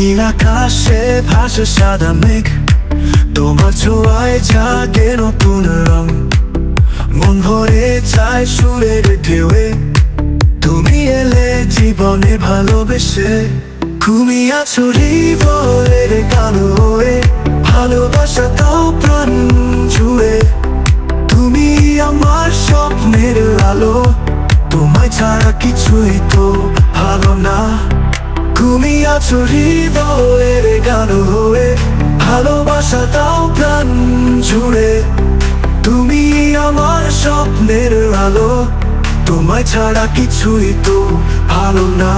নীল আকাশে ভাসে সাদা মেঘ, তোমার ছোঁয়ায় জাগে নতুন রং। মন ভরে যায় সুরের ঢেউয়ে, তুমি এলে জীবনে ভালোবেসে। তুমি আছো হৃদয়ের গান হয়ে, ভালোবাসা দাও প্রাণ জুড়ে। তুমি আমার স্বপ্নের আলো, তোমায় ছাড়া কিছুই তো ভালো না। তুমি আছো হৃদয়ের গান হয়ে, ভালোবাসা দাও প্রাণ জুড়ে। তুমি আমার স্বপ্নের আলো, তোমায় ছাড়া কিছুই তো ভালো না।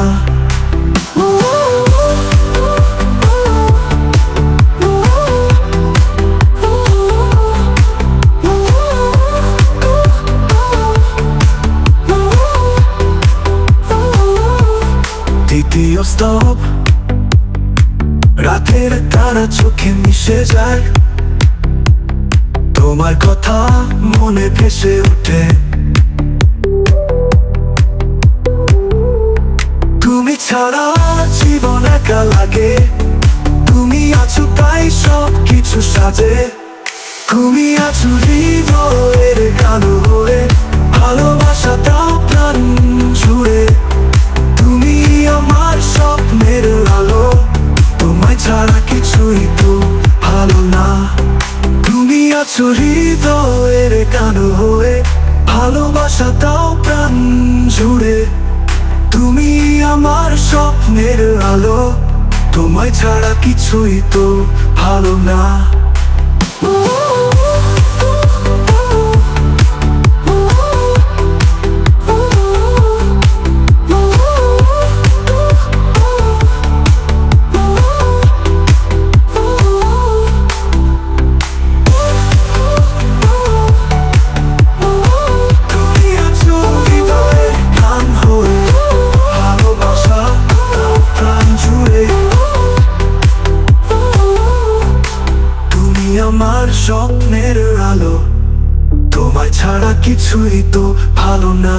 দ্বিতীয় স্তব, রাতের তারা চোখে মিশে যায়, তোমার কথা মনে ভেসে ওঠে। তুমি ছাড়া জীবন একা লাগে, তুমি আছো তাই সব কিছু সাজে। তুমি আছো হৃদয়ের গান হয়ে, ভালোবাসা দাও প্রাণ জুড়ে। তুমি আমার স্বপ্নের আলো, তোমায় ছাড়া কিছুই তো ভালো না। তুমি আছো হৃদয়ের গান হয়ে, ভালোবাসা দাও প্রাণ জুড়ে। তুমি আমার স্বপ্নের আলো, তোমায় ছাড়া কিছুই তো ভালো না। আমার স্বপ্নের আলো, তোমায় ছাড়া কিছুই তো ভালো না।